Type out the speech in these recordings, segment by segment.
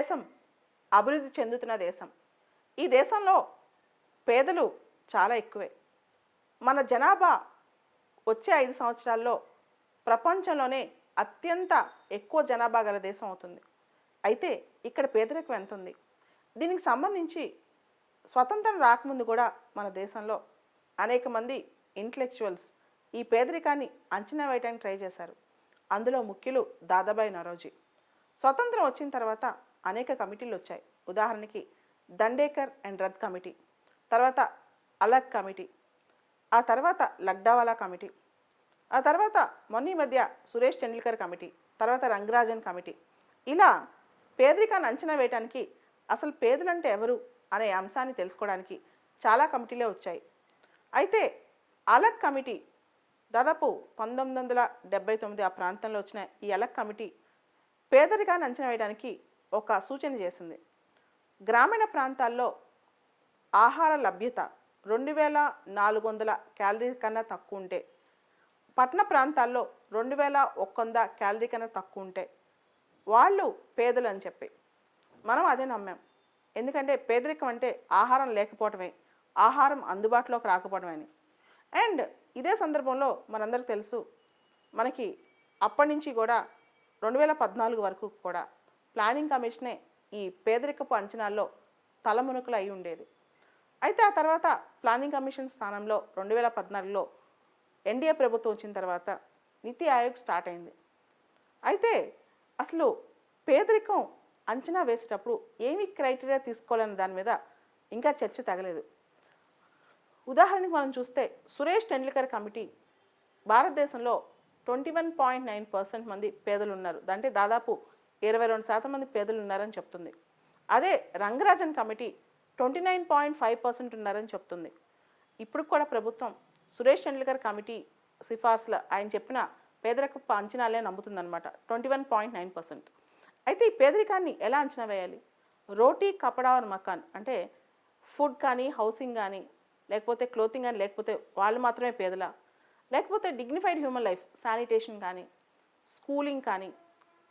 దేశం అభివృద్ధి చెందుతున్న దేశం. ఈ దేశంలో పేదలు చాలా ఎక్కువే. మన జనాభా వచ్చే 5 సంవత్సరాల్లో ప్రపంచంలోనే అత్యంత ఎక్కువ జనాభా గల దేశం అవుతుంది. అయితే ఇక్కడ పేదరికం ఎంత ఉంది? దీనికి సంబంధించి స్వతంత్రం రాకముందు కూడా మన దేశంలో అనేక మంది ఇంటలెక్చువల్స్ ఈ పేదరికాన్ని అంచనా వేయడానికి ట్రై చేశారు. అందులో ముఖ్యులు దాదాబాయి నౌరోజీ. స్వతంత్రం వచ్చిన తర్వాత అనేక కమిటీలు వచ్చాయి. ఉదాహరణకి దండేకర్ అండ్ రథ్ కమిటీ, తర్వాత అలగ్ కమిటీ, ఆ తర్వాత లగ్డావాలా కమిటీ, ఆ తర్వాత మొన్న మధ్య సురేష్ టెండూల్కర్ కమిటీ, తర్వాత రంగరాజన్ కమిటీ. ఇలా పేదరికాన్ని అంచనా వేయడానికి, అసలు పేదలంటే ఎవరు అనే అంశాన్ని తెలుసుకోవడానికి చాలా కమిటీలే వచ్చాయి. అయితే అలగ్ కమిటీ దాదాపు 1979 ఆ ప్రాంతంలో వచ్చిన ఈ అలగ్ కమిటీ పేదరికాన్ని అంచనా వేయడానికి ఒక సూచన చేసింది. గ్రామీణ ప్రాంతాల్లో ఆహార లభ్యత 2400 క్యాలరీల కన్నా తక్కువ ఉంటే, పట్టణ ప్రాంతాల్లో 2100 క్యాలరీ కన్నా తక్కువ ఉంటే వాళ్ళు పేదలు అని చెప్పి మనం అదే నమ్మాం. ఎందుకంటే పేదరికం అంటే ఆహారం లేకపోవటమే, ఆహారం అందుబాటులోకి రాకపోవడమే అని. అండ్ ఇదే సందర్భంలో మనందరికీ తెలుసు, మనకి అప్పటి నుంచి కూడా 2014 వరకు కూడా ప్లానింగ్ కమిషనే ఈ పేదరికపు అంచనాల్లో తలమునకలు అయి ఉండేది. అయితే ఆ తర్వాత ప్లానింగ్ కమిషన్ స్థానంలో 2014లో ఎన్డీఏ ప్రభుత్వం వచ్చిన తర్వాత నీతి ఆయోగ్ స్టార్ట్ అయింది. అయితే అసలు పేదరికం అంచనా వేసేటప్పుడు ఏమి క్రైటీరియా తీసుకోవాలనే దాని మీద ఇంకా చర్చ తగలేదు. ఉదాహరణకు మనం చూస్తే సురేష్ టెండూల్కర్ కమిటీ భారతదేశంలో 21.9% మంది పేదలు ఉన్నారు, అంటే దాదాపు 22% మంది పేదలు ఉన్నారని చెప్తుంది. అదే రంగరాజన్ కమిటీ 29.5% ఉన్నారని చెప్తుంది. ఇప్పుడు కూడా ప్రభుత్వం సురేష్ టెండూల్కర్ కమిటీ సిఫార్సుల ఆయన చెప్పిన పేదరికపు అంచనాలే నమ్ముతుందన్నమాట, 21.9%. అయితే ఈ పేదరికాన్ని ఎలా అంచనా వేయాలి? రోటీ కపడా और మకాన్ అంటే ఫుడ్ కానీ, హౌసింగ్ కానీ, లేకపోతే క్లోతింగ్ కానీ, లేకపోతే వాళ్ళు మాత్రమే పేదలా, లేకపోతే డిగ్నిఫైడ్ హ్యూమన్ లైఫ్, శానిటేషన్ కానీ, స్కూలింగ్ కానీ,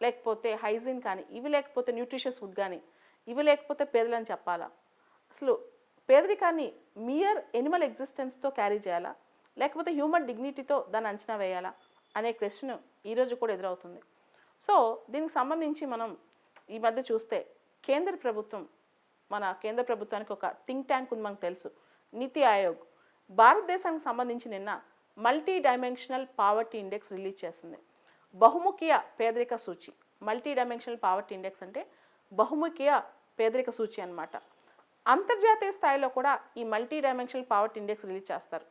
లేకపోతే హైజీన్ కానీ, ఇవి లేకపోతే న్యూట్రిషియస్ ఫుడ్ కానీ, ఇవి లేకపోతే పేదలని చెప్పాలా? అసలు పేదరికాన్ని మియర్ ఎనిమల్ ఎగ్జిస్టెన్స్తో క్యారీ చేయాలా, లేకపోతే హ్యూమన్ డిగ్నిటీతో దాన్ని అంచనా వేయాలా అనే క్వశ్చన్ ఈరోజు కూడా ఎదురవుతుంది. సో దీనికి సంబంధించి మనం ఈ మధ్య చూస్తే కేంద్ర ప్రభుత్వం, మన కేంద్ర ప్రభుత్వానికి ఒక థింక్ ట్యాంక్ ఉంది, మనకు తెలుసు, నీతి ఆయోగ్. భారతదేశానికి సంబంధించి నిన్న multi dimensional poverty index release చేసింది. బహుముఖీయ పేదరిక సూచి. మల్టీ డైమెన్షనల్ పావర్టీ ఇండెక్స్ అంటే బహుముఖీయ పేదరిక సూచి అన్నమాట. అంతర్జాతీయ స్థాయిలో కూడా ఈ multi dimensional poverty index release చేస్తారు.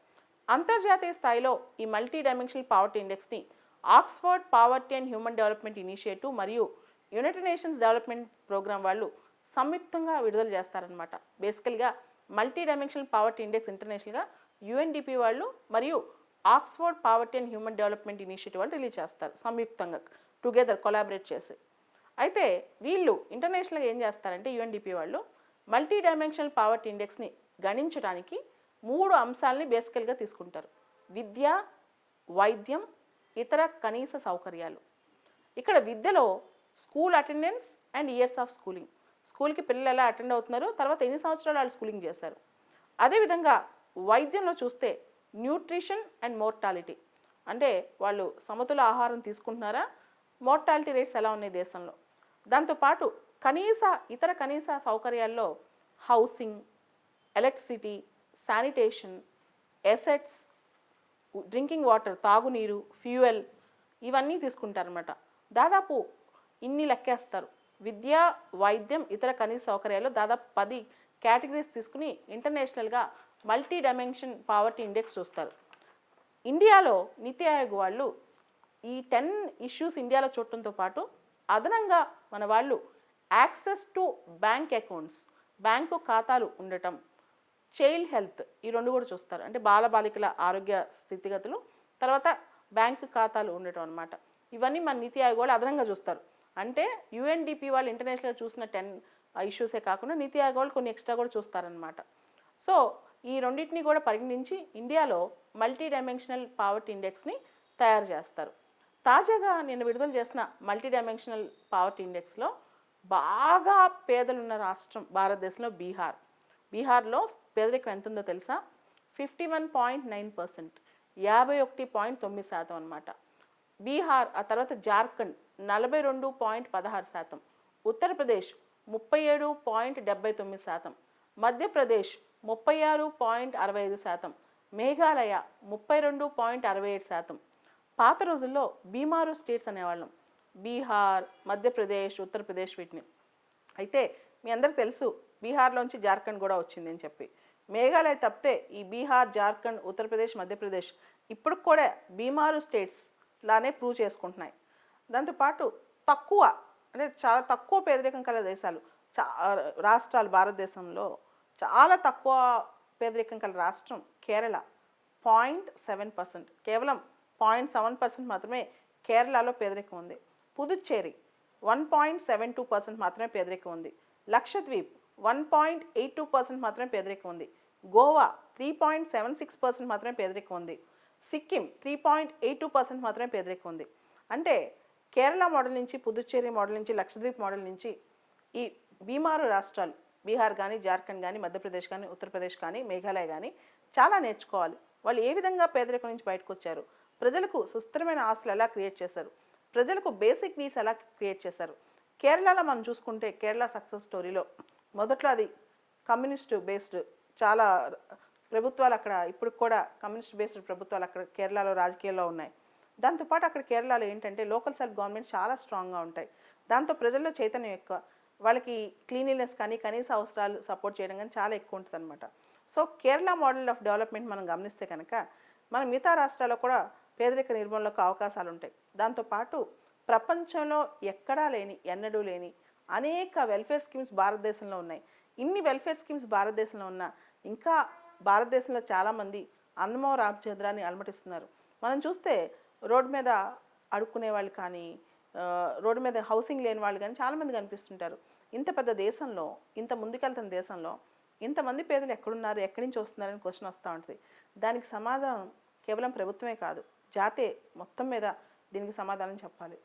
అంతర్జాతీయ స్థాయిలో ఈ మల్టీ డైమెన్షనల్ పావర్టీ ఇండెక్స్ని Oxford Poverty and Human Development Initiative మరియు యునైటెడ్ నేషన్స్ డెవలప్మెంట్ ప్రోగ్రామ్ వాళ్ళు సంయుక్తంగా విడుదల చేస్తారనమాట. బేసికల్గా మల్టీ డైమెన్షనల్ పావర్టీ ఇండెక్స్ ఇంటర్నేషనల్గా యుఎన్డిపి వాళ్ళు మరియు Oxford Poverty and Human Development Initiative వాళ్ళు రిలీజ్ చేస్తారు సంయుక్తంగా, టుగెదర్ కొలాబరేట్ చేసి. అయితే వీళ్ళు ఇంటర్నేషనల్గా ఏం చేస్తారంటే యుఎన్డిపి వాళ్ళు మల్టీ డైమెన్షనల్ పావర్టీ ఇండెక్స్ని గణించడానికి 3 అంశాలని బేసికల్గా తీసుకుంటారు: విద్య, వైద్యం, ఇతర కనీస సౌకర్యాలు. ఇక్కడ విద్యలో school attendance and years of schooling, స్కూల్కి పిల్లలు ఎలా అటెండ్ అవుతున్నారు, తర్వాత ఎన్ని సంవత్సరాలు వాళ్ళు స్కూలింగ్ చేశారు. అదేవిధంగా వైద్యంలో చూస్తే న్యూట్రిషన్ అండ్ మోర్టాలిటీ, అంటే వాళ్ళు సమతుల ఆహారం తీసుకుంటున్నారా, మోర్టాలిటీ రేట్స్ ఎలా ఉన్నాయి దేశంలో. దాంతోపాటు ఇతర కనీస సౌకర్యాల్లో housing, electricity, sanitation, assets, drinking water, తాగునీరు, ఫ్యూయల్, ఇవన్నీ తీసుకుంటారనమాట. దాదాపు ఇన్ని లెక్కేస్తారు. విద్య, వైద్యం, ఇతర కనీస సౌకర్యాలు దాదాపు 10 కేటగిరీస్ తీసుకుని ఇంటర్నేషనల్గా మల్టీ డైమెన్షన్ పావర్టీ ఇండెక్స్ చూస్తారు. ఇండియాలో నీతి ఆయోగ్ వాళ్ళు ఈ 10 ఇష్యూస్ ఇండియాలో చూడటంతో పాటు అదనంగా మన వాళ్ళు access to bank accounts, bank ఖాతాలు ఉండటం, చైల్డ్ హెల్త్, ఈ 2 కూడా చూస్తారు. అంటే బాలబాలికల ఆరోగ్య స్థితిగతులు, తర్వాత బ్యాంకు ఖాతాలు ఉండటం అనమాట. ఇవన్నీ మన నీతి ఆయోగ్ వాళ్ళు అదనంగా చూస్తారు. అంటే యుఎన్డిపి వాళ్ళు ఇంటర్నేషనల్గా చూసిన 10 ఇష్యూసే కాకుండా నీతి ఆయోగ్ వాళ్ళు కొన్ని ఎక్స్ట్రా కూడా చూస్తారనమాట. సో ఈ రెండింటిని కూడా పరిగణించి ఇండియాలో మల్టీ డైమెన్షనల్ పావర్టీ ఇండెక్స్ని తయారు చేస్తారు. తాజాగా నేను విడుదల చేసిన మల్టీ డైమెన్షనల్ పావర్టీ ఇండెక్స్లో బాగా పేదలున్న రాష్ట్రం భారతదేశంలో బీహార్. బీహార్లో పేదరికం ఎంత ఉందో తెలుసా? 51.9%, 51.9% అనమాట. బీహార్, ఆ తర్వాత జార్ఖండ్ 42.16%, ఉత్తరప్రదేశ్ 37.79%, మధ్యప్రదేశ్ 36.65%, మేఘాలయ 32.67%. పాత రోజుల్లో బీమారు స్టేట్స్ అనేవాళ్ళం, బీహార్, మధ్యప్రదేశ్, ఉత్తరప్రదేశ్ వీటిని. అయితే మీ అందరికి తెలుసు బీహార్లోంచి జార్ఖండ్ కూడా వచ్చింది అని చెప్పి. మేఘాలయ తప్పితే ఈ బీహార్, జార్ఖండ్, ఉత్తరప్రదేశ్, మధ్యప్రదేశ్ ఇప్పుడు కూడా బీమారు స్టేట్స్ లానే ప్రూవ్ చేసుకుంటున్నాయి. దాంతోపాటు తక్కువ, అంటే చాలా తక్కువ పేదరికం కల దేశాలు, రాష్ట్రాలు భారతదేశంలో చాలా తక్కువ పేదరికం కల రాష్ట్రం కేరళ. 0.7%, కేవలం 0.7% మాత్రమే కేరళలో పేదరికం ఉంది. పుదుచ్చేరి 1.72% మాత్రమే పేదరికం ఉంది. లక్షద్వీప్ 1.82% మాత్రమే పేదరికం ఉంది. గోవా 3.76% మాత్రమే పేదరికం ఉంది. సిక్కిం 3.82% మాత్రమే పేదరికం ఉంది. అంటే కేరళ మోడల్ నుంచి, పుదుచ్చేరి మోడల్ నుంచి, లక్షద్వీప్ మోడల్ నుంచి ఈ బీమారు రాష్ట్రాలు బీహార్ కానీ, జార్ఖండ్ కానీ, మధ్యప్రదేశ్ కానీ, ఉత్తరప్రదేశ్ కానీ, మేఘాలయ కానీ చాలా నేర్చుకోవాలి. వాళ్ళు ఏ విధంగా పేదరికం నుంచి బయటకు వచ్చారు, ప్రజలకు సుస్థిరమైన ఆస్తులు ఎలా క్రియేట్ చేశారు, ప్రజలకు బేసిక్ నీడ్స్ ఎలా క్రియేట్ చేశారు. కేరళలో మనం చూసుకుంటే కేరళ సక్సెస్ స్టోరీలో మొదట్లో అది కమ్యూనిస్ట్ బేస్డ్, చాలా ప్రభుత్వాలు అక్కడ ఇప్పుడు కూడా కమ్యూనిస్ట్ బేస్డ్ ప్రభుత్వాలు అక్కడ కేరళలో రాజకీయాల్లో ఉన్నాయి. దాంతోపాటు అక్కడ కేరళలో ఏంటంటే లోకల్ సెల్ఫ్ గవర్నమెంట్ చాలా స్ట్రాంగ్గా ఉంటాయి. దాంతో ప్రజల్లో చైతన్యం ఎక్కువ, వాళ్ళకి క్లీనినెస్ కానీ, కనీస అవసరాలు సపోర్ట్ చేయడం కానీ చాలా ఎక్కువ ఉంటుంది అనమాట. So Kerala model of development మనం గమనిస్తే కనుక మన మిగతా రాష్ట్రాల్లో కూడా పేదరిక నిర్మూలనకు అవకాశాలు ఉంటాయి. దాంతోపాటు ప్రపంచంలో ఎక్కడా లేని, ఎన్నడూ లేని అనేక వెల్ఫేర్ స్కీమ్స్ భారతదేశంలో ఉన్నాయి. ఇన్ని వెల్ఫేర్ స్కీమ్స్ భారతదేశంలో ఉన్నా ఇంకా భారతదేశంలో చాలామంది అన్నమో రామచంద్రాన్ని అలమటిస్తున్నారు. మనం చూస్తే రోడ్డు మీద అడుక్కునే వాళ్ళు కానీ, రోడ్డు మీద హౌసింగ్ లేని వాళ్ళు కానీ చాలామంది కనిపిస్తుంటారు. ఇంత పెద్ద దేశంలో, ఇంత ముందుకెళ్తున్న దేశంలో ఇంతమంది పేదలు ఎక్కడున్నారు, ఎక్కడి నుంచి వస్తున్నారని క్వశ్చన్ వస్తూ ఉంటుంది. దానికి సమాధానం కేవలం ప్రభుత్వమే కాదు, జాతే మొత్తం మీద దీనికి సమాధానం చెప్పాలి.